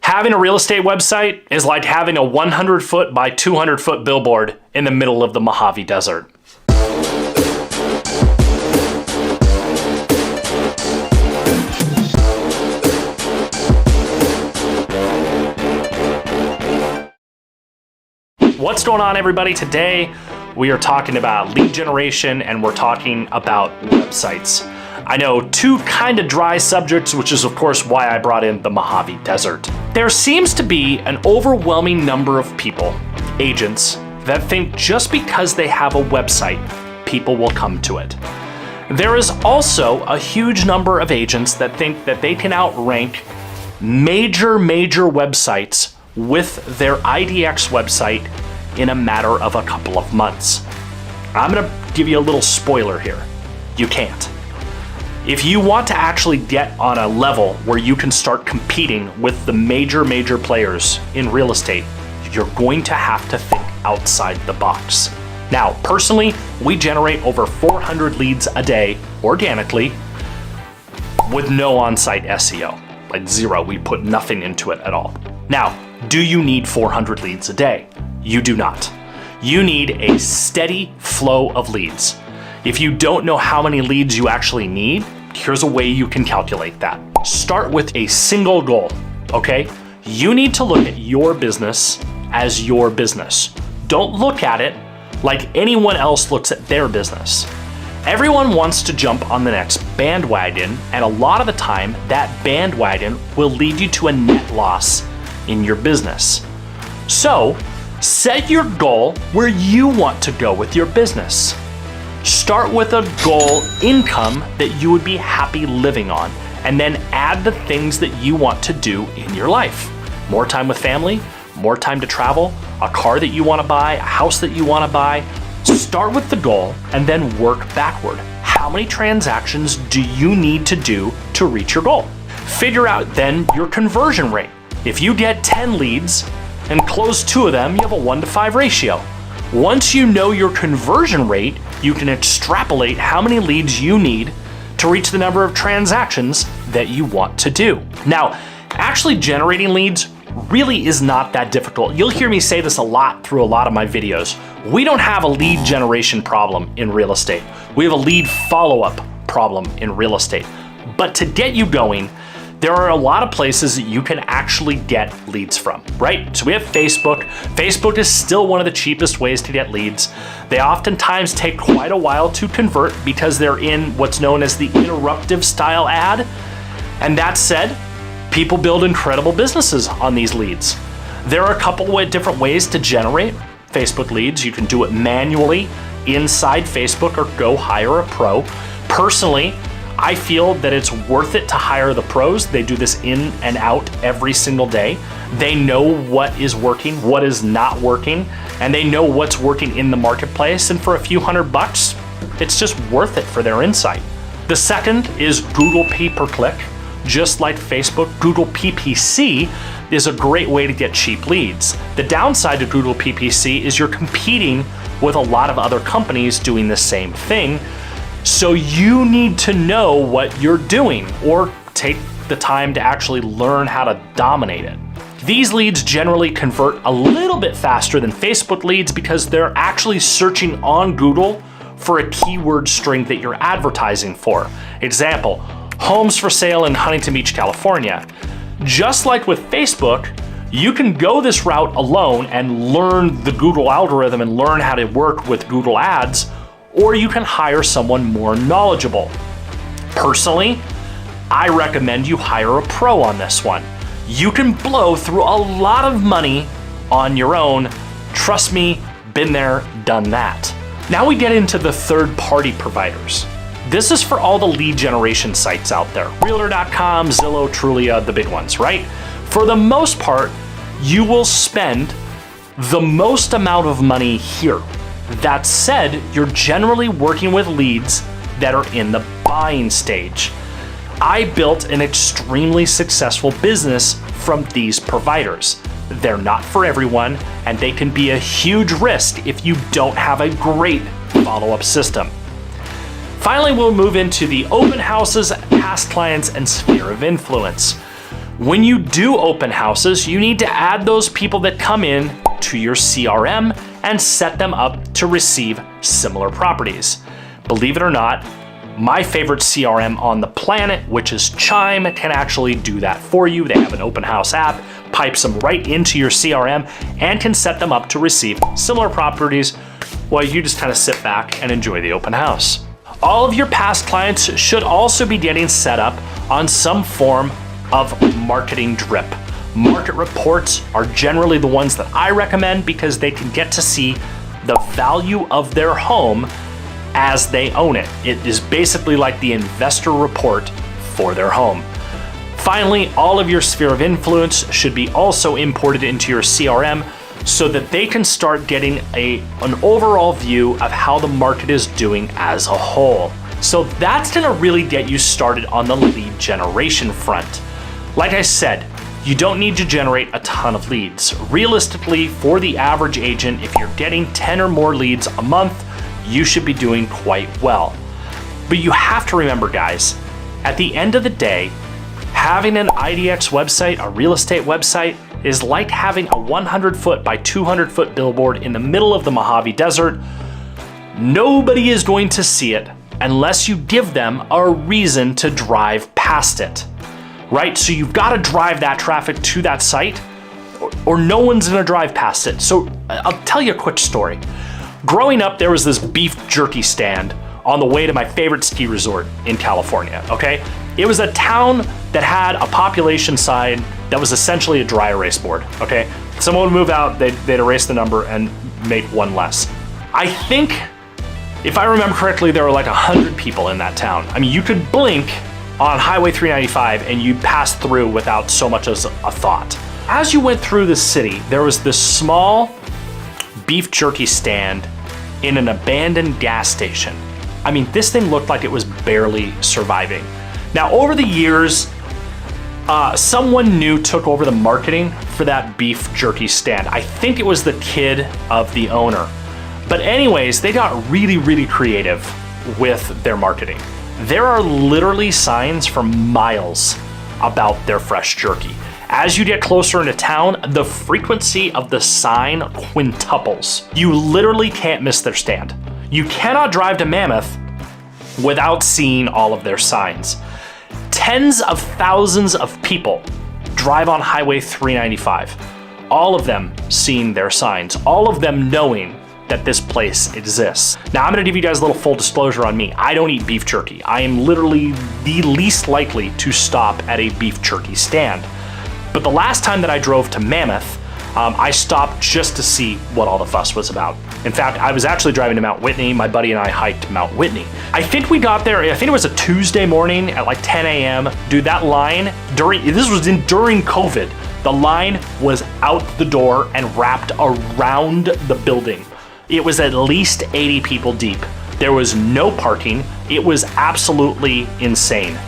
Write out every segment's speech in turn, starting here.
Having a real estate website is like having a 100-foot by 200-foot billboard in the middle of the Mojave Desert. What's going on, everybody? Today we are talking about lead generation and we're talking about websites. I know, two kind of dry subjects, which is of course why I brought in the Mojave Desert. There seems to be an overwhelming number of people, agents, that think just because they have a website, people will come to it. There is also a huge number of agents that think that they can outrank major websites with their IDX website in a matter of a couple of months. I'm gonna give you a little spoiler here. You can't. If you want to actually get on a level where you can start competing with the major players in real estate, you're going to have to think outside the box. Now, personally, we generate over 400 leads a day organically with no on-site SEO, like zero. We put nothing into it at all. Now, do you need 400 leads a day? You do not. You need a steady flow of leads. If you don't know how many leads you actually need, here's a way you can calculate that. Start with a single goal, okay? You need to look at your business as your business. Don't look at it like anyone else looks at their business. Everyone wants to jump on the next bandwagon, and a lot of the time, that bandwagon will lead you to a net loss in your business. So, set your goal where you want to go with your business. Start with a goal income that you would be happy living on, and then add the things that you want to do in your life. More time with family, more time to travel, a car that you want to buy, a house that you want to buy. Start with the goal and then work backward. How many transactions do you need to do to reach your goal? Figure out then your conversion rate. If you get 10 leads and close 2 of them, you have a 1-to-5 ratio. Once you know your conversion rate, you can extrapolate how many leads you need to reach the number of transactions that you want to do. Now, actually generating leads really is not that difficult. You'll hear me say this a lot through a lot of my videos. We don't have a lead generation problem in real estate. We have a lead follow-up problem in real estate. But to get you going, there are a lot of places that you can actually get leads from, right? So we have Facebook. Facebook is still one of the cheapest ways to get leads. They oftentimes take quite a while to convert because they're in what's known as the interruptive style ad. And that said, people build incredible businesses on these leads. There are a couple of different ways to generate Facebook leads. You can do it manually inside Facebook or go hire a pro. Personally, I feel that it's worth it to hire the pros. They do this in and out every single day. They know what is working, what is not working, and they know what's working in the marketplace. And for a few $100, it's just worth it for their insight. The second is Google pay-per-click. Just like Facebook, Google PPC is a great way to get cheap leads. The downside to Google PPC is you're competing with a lot of other companies doing the same thing. So you need to know what you're doing or take the time to actually learn how to dominate it. These leads generally convert a little bit faster than Facebook leads because they're actually searching on Google for a keyword string that you're advertising for. Example, homes for sale in Huntington Beach, California. Just like with Facebook, you can go this route alone and learn the Google algorithm and learn how to work with Google Ads, or you can hire someone more knowledgeable. Personally, I recommend you hire a pro on this one. You can blow through a lot of money on your own. Trust me, been there, done that. Now we get into the third-party providers. This is for all the lead generation sites out there. Realtor.com, Zillow, Trulia, the big ones, right? For the most part, you will spend the most amount of money here. That said, you're generally working with leads that are in the buying stage. I built an extremely successful business from these providers. They're not for everyone, and they can be a huge risk if you don't have a great follow-up system. Finally, we'll move into the open houses, past clients, and sphere of influence. When you do open houses, you need to add those people that come in to your CRM and set them up to receive similar properties. Believe it or not, my favorite CRM on the planet, which is Chime, can actually do that for you. They have an open house app, pipes them right into your CRM, and can set them up to receive similar properties while you just kind of sit back and enjoy the open house. All of your past clients should also be getting set up on some form of marketing drip. Market reports are generally the ones that I recommend because they can get to see the value of their home as they own it. It is basically like the investor report for their home. Finally, all of your sphere of influence should be also imported into your CRM so that they can start getting an overall view of how the market is doing as a whole. So that's gonna really get you started on the lead generation front. Like I said, you don't need to generate a ton of leads. Realistically, for the average agent, if you're getting 10 or more leads a month, you should be doing quite well. But you have to remember, guys, at the end of the day, having an IDX website, a real estate website, is like having a 100-foot by 200-foot billboard in the middle of the Mojave Desert. Nobody is going to see it unless you give them a reason to drive past it, right? So you've got to drive that traffic to that site or no one's gonna drive past it. So I'll tell you a quick story. Growing up, there was this beef jerky stand on the way to my favorite ski resort in California, okay? It was a town that had a population sign that was essentially a dry erase board, okay? Someone would move out, they'd erase the number and make one less. I think, if I remember correctly, there were like 100 people in that town. I mean, you could blink on Highway 395 and you'd pass through without so much as a thought. As you went through the city, there was this small beef jerky stand in an abandoned gas station. I mean, this thing looked like it was barely surviving. Now, over the years, someone new took over the marketing for that beef jerky stand. I think it was the kid of the owner. But anyways, they got really, really creative with their marketing. There are literally signs for miles about their fresh jerky. As you get closer into town, the frequency of the sign quintuples. You literally can't miss their stand. You cannot drive to Mammoth without seeing all of their signs. Tens of thousands of people drive on Highway 395, all of them seeing their signs, all of them knowing that this place exists. Now, I'm gonna give you guys a little full disclosure on me. I don't eat beef jerky. I am literally the least likely to stop at a beef jerky stand. But the last time that I drove to Mammoth, I stopped just to see what all the fuss was about. In fact, I was actually driving to Mount Whitney. My buddy and I hiked Mount Whitney. I think we got there, I think it was a Tuesday morning at like 10 a.m. Dude, that line, during COVID, the line was out the door and wrapped around the building. It was at least 80 people deep. There was no parking. It was absolutely insane.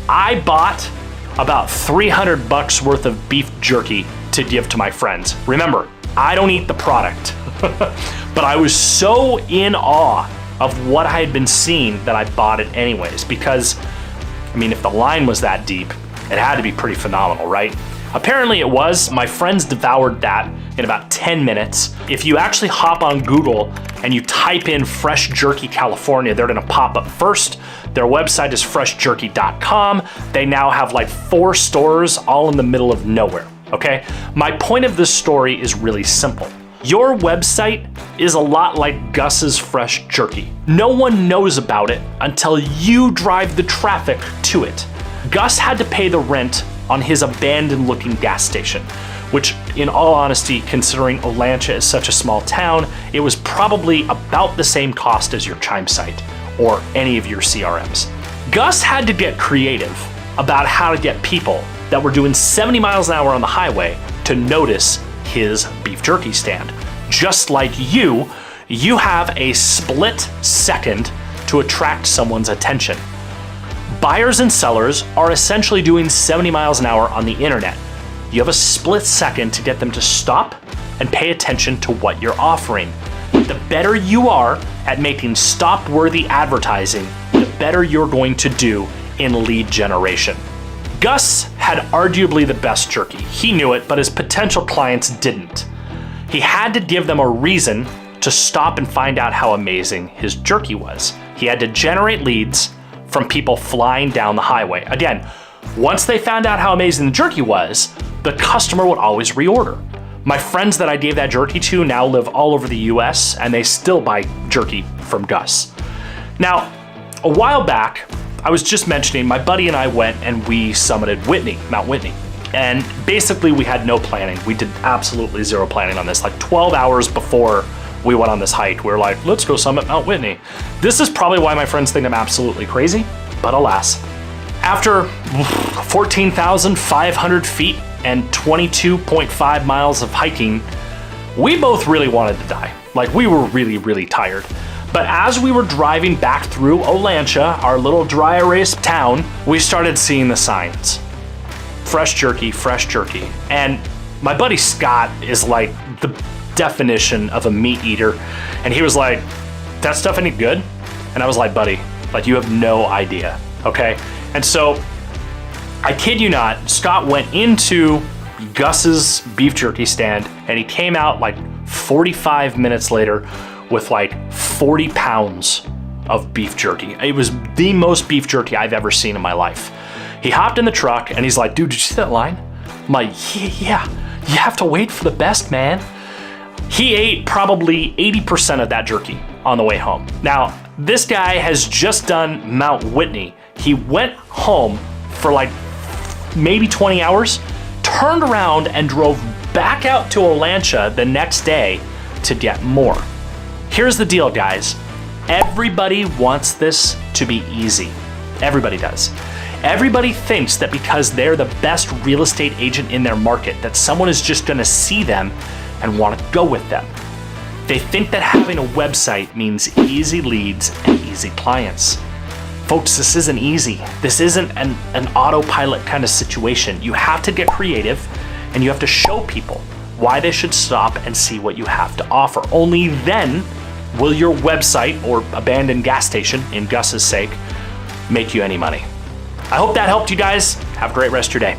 I bought about $300 worth of beef jerky to give to my friends. Remember, I don't eat the product, but I was so in awe of what I had been seeing that I bought it anyways, because, I mean, if the line was that deep, it had to be pretty phenomenal, right? Apparently it was. My friends devoured that in about 10 minutes. If you actually hop on Google and you type in Fresh Jerky California, they're gonna pop up first. Their website is freshjerky.com. They now have like 4 stores all in the middle of nowhere, okay? My point of this story is really simple. Your website is a lot like Gus's Fresh Jerky. No one knows about it until you drive the traffic to it. Gus had to pay the rent on his abandoned looking gas station, which in all honesty, considering Olancha is such a small town, it was probably about the same cost as your Chime site or any of your CRMs. Gus had to get creative about how to get people that were doing 70 miles an hour on the highway to notice his beef jerky stand. Just like you have a split second to attract someone's attention. Buyers and sellers are essentially doing 70 miles an hour on the internet. You have a split second to get them to stop and pay attention to what you're offering. The better you are at making stop-worthy advertising, the better you're going to do in lead generation. Gus had arguably the best jerky. He knew it, but his potential clients didn't. He had to give them a reason to stop and find out how amazing his jerky was. He had to generate leads from people flying down the highway. Again, once they found out how amazing the jerky was, the customer would always reorder. My friends that I gave that jerky to now live all over the US, and they still buy jerky from Gus. Now, a while back, I was just mentioning my buddy and I went and we summited Mount Whitney. And basically we had no planning. We did absolutely zero planning on this. Like 12 hours before we went on this hike, we were like, let's go summit Mount Whitney. This is probably why my friends think I'm absolutely crazy, but alas. After 14,500 feet and 22.5 miles of hiking, we both really wanted to die. Like we were really, really tired. But as we were driving back through Olancha, our little dry erase town, we started seeing the signs. Fresh jerky, fresh jerky. And my buddy Scott is like the definition of a meat eater. And he was like, that stuff any good? And I was like, buddy, like you have no idea, okay? And so, I kid you not, Scott went into Gus's beef jerky stand and he came out like 45 minutes later with like 40 pounds of beef jerky. It was the most beef jerky I've ever seen in my life. He hopped in the truck and he's like, dude, did you see that line? I'm like, yeah, you have to wait for the best, man. He ate probably 80% of that jerky on the way home. Now, this guy has just done Mount Whitney. He went home for like maybe 20 hours, turned around and drove back out to Olancha the next day to get more. Here's the deal, guys. Everybody wants this to be easy. Everybody does. Everybody thinks that because they're the best real estate agent in their market, that someone is just gonna see them and want to go with them. They think that having a website means easy leads and easy clients. Folks, this isn't easy. This isn't an autopilot kind of situation. You have to get creative and you have to show people why they should stop and see what you have to offer. Only then will your website or abandoned gas station, in Gus's sake, make you any money. I hope that helped you guys. Have a great rest of your day.